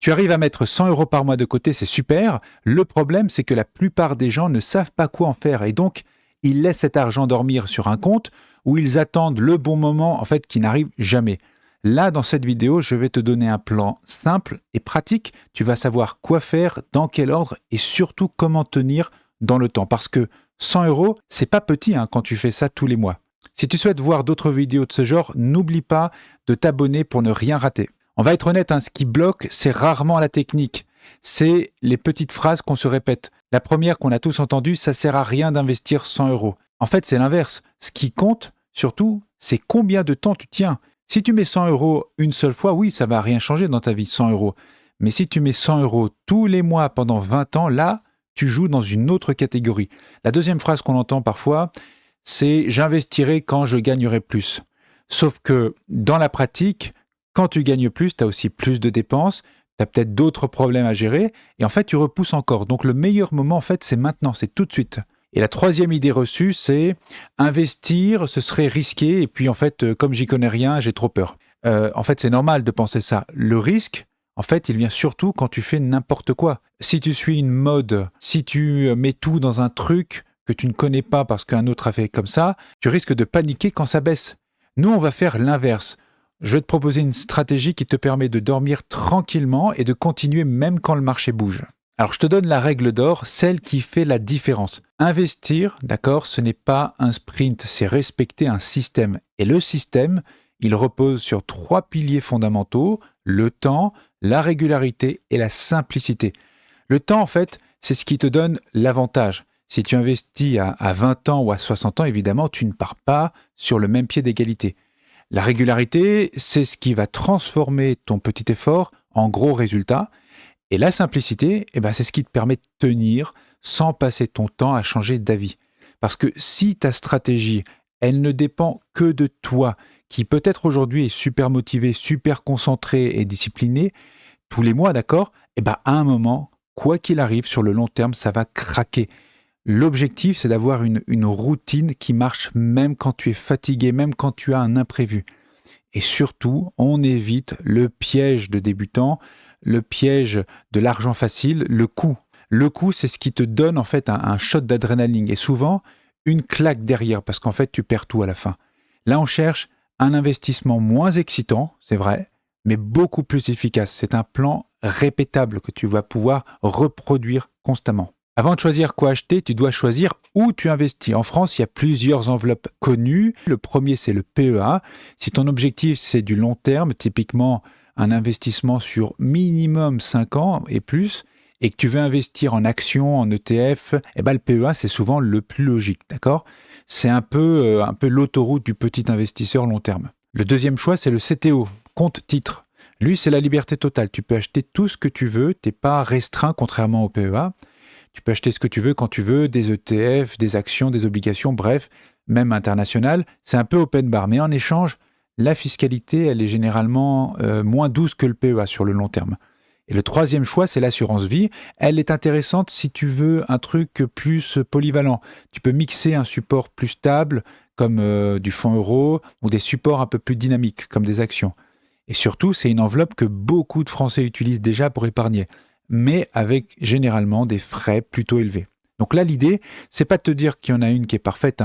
Tu arrives à mettre 100 € par mois de côté, c'est super. Le problème, c'est que la plupart des gens ne savent pas quoi en faire et donc ils laissent cet argent dormir sur un compte où ils attendent le bon moment, en fait, qui n'arrive jamais. Là, dans cette vidéo, je vais te donner un plan simple et pratique. Tu vas savoir quoi faire, dans quel ordre et surtout comment tenir dans le temps. Parce que 100 €, c'est pas petit quand tu fais ça tous les mois. Si tu souhaites voir d'autres vidéos de ce genre, n'oublie pas de t'abonner pour ne rien rater. On va être honnête, ce qui bloque, c'est rarement la technique. C'est les petites phrases qu'on se répète. La première qu'on a tous entendue, ça sert à rien d'investir 100 €. En fait, c'est l'inverse. Ce qui compte, surtout, c'est combien de temps tu tiens. Si tu mets 100 € une seule fois, oui, ça va rien changer dans ta vie, 100 €. Mais si tu mets 100 € tous les mois pendant 20 ans, là, tu joues dans une autre catégorie. La deuxième phrase qu'on entend parfois, c'est « j'investirai quand je gagnerai plus ». Sauf que dans la pratique, quand tu gagnes plus, tu as aussi plus de dépenses, tu as peut-être d'autres problèmes à gérer, et en fait, tu repousses encore. Donc, le meilleur moment, en fait, c'est maintenant, c'est tout de suite. Et la troisième idée reçue, c'est investir, ce serait risqué, et puis en fait, comme j'y connais rien, j'ai trop peur. En fait, c'est normal de penser ça. Le risque, en fait, il vient surtout quand tu fais n'importe quoi. Si tu suis une mode, si tu mets tout dans un truc que tu ne connais pas parce qu'un autre a fait comme ça, tu risques de paniquer quand ça baisse. Nous, on va faire l'inverse. Je vais te proposer une stratégie qui te permet de dormir tranquillement et de continuer même quand le marché bouge. Alors, je te donne la règle d'or, celle qui fait la différence. Investir, d'accord, ce n'est pas un sprint, c'est respecter un système. Et le système, il repose sur 3 piliers fondamentaux, le temps, la régularité et la simplicité. Le temps, en fait, c'est ce qui te donne l'avantage. Si tu investis à 20 ans ou à 60 ans, évidemment, tu ne pars pas sur le même pied d'égalité. La régularité, c'est ce qui va transformer ton petit effort en gros résultat. Et la simplicité, c'est ce qui te permet de tenir sans passer ton temps à changer d'avis. Parce que si ta stratégie, elle ne dépend que de toi, qui peut-être aujourd'hui est super motivé, super concentré et discipliné, tous les mois, d'accord, à un moment, quoi qu'il arrive sur le long terme, ça va craquer. L'objectif, c'est d'avoir une routine qui marche même quand tu es fatigué, même quand tu as un imprévu. Et surtout, on évite le piège de débutant, le piège de l'argent facile, le coup. Le coup, c'est ce qui te donne en fait un shot d'adrénaline et souvent une claque derrière parce qu'en fait, tu perds tout à la fin. Là, on cherche un investissement moins excitant, c'est vrai, mais beaucoup plus efficace. C'est un plan répétable que tu vas pouvoir reproduire constamment. Avant de choisir quoi acheter, tu dois choisir où tu investis. En France, il y a plusieurs enveloppes connues. Le premier, c'est le PEA. Si ton objectif, c'est du long terme, typiquement un investissement sur minimum 5 ans et plus, et que tu veux investir en actions, en ETF, le PEA, c'est souvent le plus logique, d'accord ? C'est un peu l'autoroute du petit investisseur long terme. Le deuxième choix, c'est le CTO, compte titre. Lui, c'est la liberté totale. Tu peux acheter tout ce que tu veux, tu n'es pas restreint contrairement au PEA. Tu peux acheter ce que tu veux quand tu veux, des ETF, des actions, des obligations, bref, même international. C'est un peu open bar. Mais en échange, la fiscalité, elle est généralement moins douce que le PEA sur le long terme. Et le troisième choix, c'est l'assurance vie. Elle est intéressante si tu veux un truc plus polyvalent. Tu peux mixer un support plus stable, comme du fonds euro, ou des supports un peu plus dynamiques, comme des actions. Et surtout, c'est une enveloppe que beaucoup de Français utilisent déjà pour épargner, mais avec généralement des frais plutôt élevés. Donc là, l'idée, c'est pas de te dire qu'il y en a une qui est parfaite,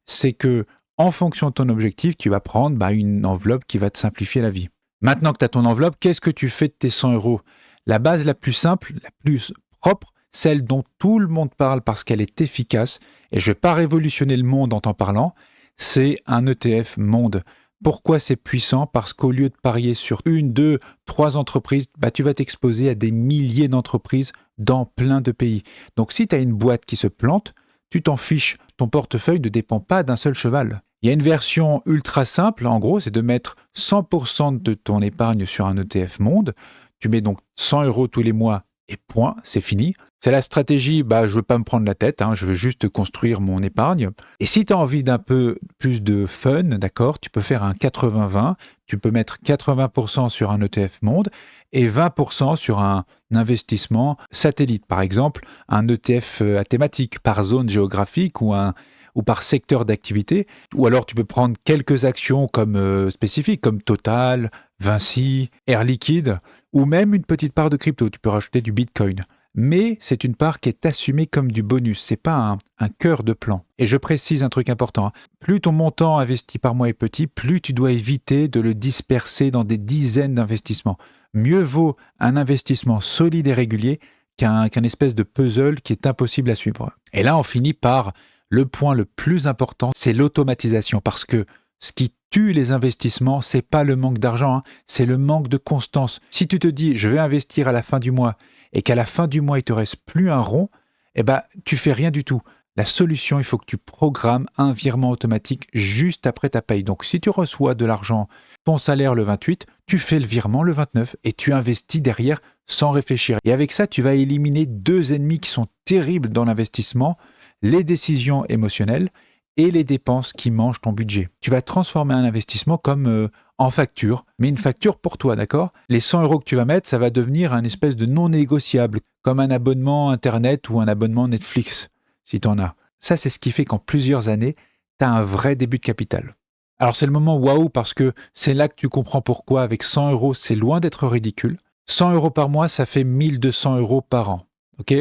c'est que en fonction de ton objectif, tu vas prendre une enveloppe qui va te simplifier la vie. Maintenant que tu as ton enveloppe, qu'est-ce que tu fais de tes 100 €? La base la plus simple, la plus propre, celle dont tout le monde parle parce qu'elle est efficace, et je ne vais pas révolutionner le monde en t'en parlant, c'est un ETF monde. Pourquoi c'est puissant ? Parce qu'au lieu de parier sur 1, 2, 3 entreprises, tu vas t'exposer à des milliers d'entreprises dans plein de pays. Donc si tu as une boîte qui se plante, tu t'en fiches. Ton portefeuille ne dépend pas d'un seul cheval. Il y a une version ultra simple, en gros, c'est de mettre 100% de ton épargne sur un ETF monde. Tu mets donc 100 € tous les mois et point, c'est fini. C'est la stratégie, je ne veux pas me prendre la tête, je veux juste construire mon épargne. Et si tu as envie d'un peu plus de fun, d'accord, tu peux faire un 80-20, tu peux mettre 80% sur un ETF monde et 20% sur un investissement satellite. Par exemple, un ETF à thématique par zone géographique ou un ou par secteur d'activité. Ou alors tu peux prendre quelques actions comme spécifiques, comme Total, Vinci, Air Liquide, ou même une petite part de crypto. Tu peux rajouter du Bitcoin. Mais c'est une part qui est assumée comme du bonus, c'est pas un cœur de plan. Et je précise un truc important, hein. Plus ton montant investi par mois est petit, plus tu dois éviter de le disperser dans des dizaines d'investissements. Mieux vaut un investissement solide et régulier qu'un espèce de puzzle qui est impossible à suivre. Et là, on finit par le point le plus important, c'est l'automatisation, parce que ce qui tue les investissements, c'est pas le manque d'argent, hein, c'est le manque de constance. Si tu te dis, je vais investir à la fin du mois, et qu'à la fin du mois, il te reste plus un rond, eh ben, tu fais rien du tout. La solution, il faut que tu programmes un virement automatique juste après ta paye. Donc, si tu reçois de l'argent, ton salaire le 28, tu fais le virement le 29 et tu investis derrière sans réfléchir. Et avec ça, tu vas éliminer deux ennemis qui sont terribles dans l'investissement, les décisions émotionnelles et les dépenses qui mangent ton budget. Tu vas transformer un investissement comme en facture, mais une facture pour toi, d'accord ? Les 100 € que tu vas mettre, ça va devenir un espèce de non négociable, comme un abonnement Internet ou un abonnement Netflix, si tu en as. Ça, c'est ce qui fait qu'en plusieurs années, tu as un vrai début de capital. Alors, c'est le moment waouh, parce que c'est là que tu comprends pourquoi, avec 100 €, c'est loin d'être ridicule. 100 € par mois, ça fait 1200 € par an, ok ?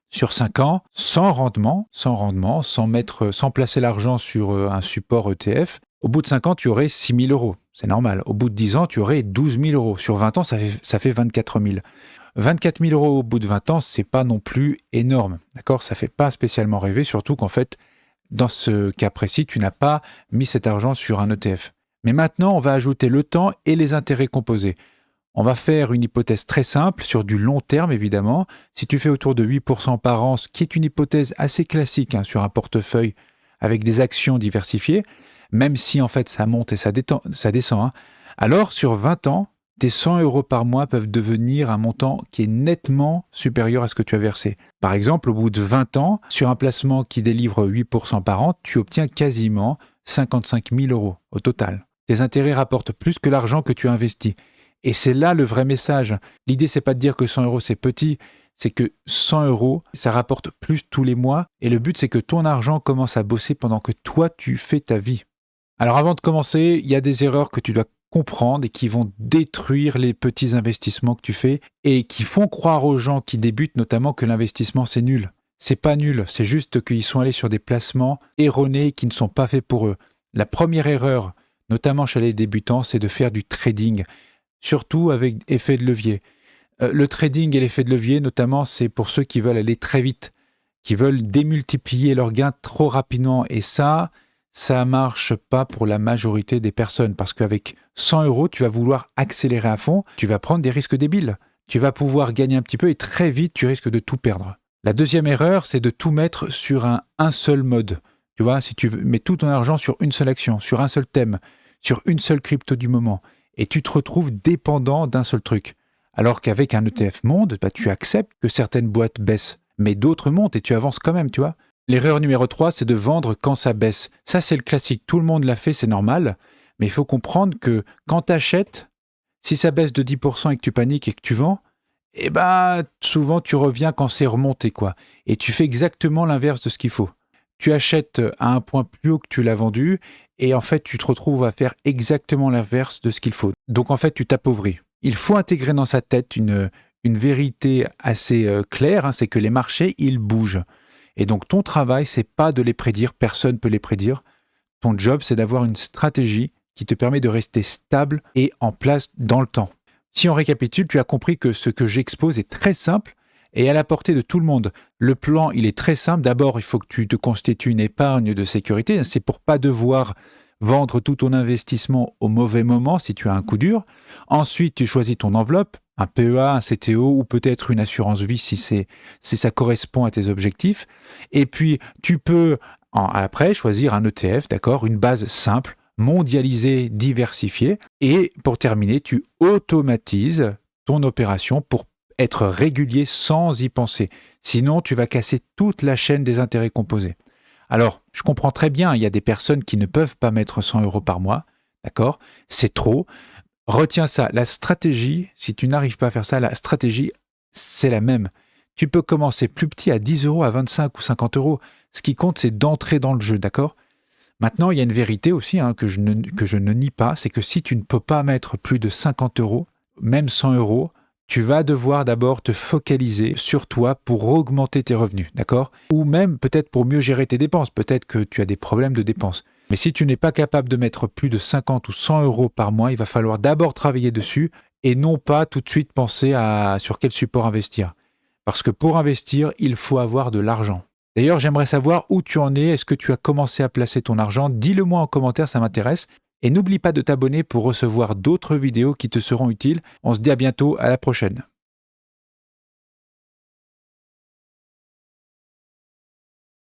Sur 5 ans, sans rendement, sans placer l'argent sur un support ETF, au bout de 5 ans, tu aurais 6 000 €. C'est normal. Au bout de 10 ans, tu aurais 12 000 €. Sur 20 ans, ça fait 24 000. 24 000 € au bout de 20 ans, c'est pas non plus énorme. D'accord ? Ça fait pas spécialement rêver, surtout qu'en fait, dans ce cas précis, tu n'as pas mis cet argent sur un ETF. Mais maintenant, on va ajouter le temps et les intérêts composés. On va faire une hypothèse très simple, sur du long terme évidemment. Si tu fais autour de 8% par an, ce qui est une hypothèse assez classique sur un portefeuille avec des actions diversifiées, même si en fait ça monte et ça descend, alors sur 20 ans, tes 100 € par mois peuvent devenir un montant qui est nettement supérieur à ce que tu as versé. Par exemple, au bout de 20 ans, sur un placement qui délivre 8% par an, tu obtiens quasiment 55 000 € au total. Tes intérêts rapportent plus que l'argent que tu as investi. Et c'est là le vrai message. L'idée, c'est pas de dire que 100 € c'est petit, c'est que 100 €, ça rapporte plus tous les mois. Et le but, c'est que ton argent commence à bosser pendant que toi, tu fais ta vie. Alors avant de commencer, il y a des erreurs que tu dois comprendre et qui vont détruire les petits investissements que tu fais et qui font croire aux gens qui débutent notamment que l'investissement, c'est nul. C'est pas nul, c'est juste qu'ils sont allés sur des placements erronés qui ne sont pas faits pour eux. La première erreur, notamment chez les débutants, c'est de faire du trading. Surtout avec effet de levier. Le trading et l'effet de levier, notamment, c'est pour ceux qui veulent aller très vite, qui veulent démultiplier leurs gains trop rapidement. Et ça marche pas pour la majorité des personnes, parce qu'avec 100 €, tu vas vouloir accélérer à fond, tu vas prendre des risques débiles. Tu vas pouvoir gagner un petit peu et très vite, tu risques de tout perdre. La deuxième erreur, c'est de tout mettre sur un seul mode. Tu vois, si tu mets tout ton argent sur une seule action, sur un seul thème, sur une seule crypto du moment, et tu te retrouves dépendant d'un seul truc. Alors qu'avec un ETF monde, tu acceptes que certaines boîtes baissent, mais d'autres montent et tu avances quand même, tu vois. L'erreur numéro 3, c'est de vendre quand ça baisse. Ça, c'est le classique, tout le monde l'a fait, c'est normal, mais il faut comprendre que quand tu achètes, si ça baisse de 10% et que tu paniques et que tu vends, souvent tu reviens quand c'est remonté, quoi. Et tu fais exactement l'inverse de ce qu'il faut. Tu achètes à un point plus haut que tu l'as vendu, et en fait, tu te retrouves à faire exactement l'inverse de ce qu'il faut. Donc en fait, tu t'appauvris. Il faut intégrer dans sa tête une vérité assez claire, c'est que les marchés, ils bougent. Et donc ton travail, c'est pas de les prédire, personne ne peut les prédire. Ton job, c'est d'avoir une stratégie qui te permet de rester stable et en place dans le temps. Si on récapitule, tu as compris que ce que j'expose est très simple et à la portée de tout le monde. Le plan, il est très simple. D'abord, il faut que tu te constitues une épargne de sécurité. C'est pour pas devoir vendre tout ton investissement au mauvais moment si tu as un coup dur. Ensuite, tu choisis ton enveloppe, un PEA, un CTO ou peut-être une assurance vie si ça correspond à tes objectifs. Et puis, tu peux après choisir un ETF, d'accord, une base simple, mondialisée, diversifiée. Et pour terminer, tu automatises ton opération pour être régulier sans y penser. Sinon, tu vas casser toute la chaîne des intérêts composés. Alors, je comprends très bien, il y a des personnes qui ne peuvent pas mettre 100 € par mois, d'accord ? C'est trop. Retiens ça, la stratégie, si tu n'arrives pas à faire ça, la stratégie, c'est la même. Tu peux commencer plus petit à 10 euros, à 25 ou 50 euros. Ce qui compte, c'est d'entrer dans le jeu, d'accord? Maintenant, il y a une vérité aussi que je ne nie pas, c'est que si tu ne peux pas mettre plus de 50 euros, même 100 euros, tu vas devoir d'abord te focaliser sur toi pour augmenter tes revenus, d'accord? Ou même peut-être pour mieux gérer tes dépenses. Peut-être que tu as des problèmes de dépenses. Mais si tu n'es pas capable de mettre plus de 50 ou 100 euros par mois, il va falloir d'abord travailler dessus et non pas tout de suite penser sur quel support investir. Parce que pour investir, il faut avoir de l'argent. D'ailleurs, j'aimerais savoir où tu en es. Est-ce que tu as commencé à placer ton argent? Dis-le moi en commentaire, ça m'intéresse. Et n'oublie pas de t'abonner pour recevoir d'autres vidéos qui te seront utiles. On se dit à bientôt, à la prochaine.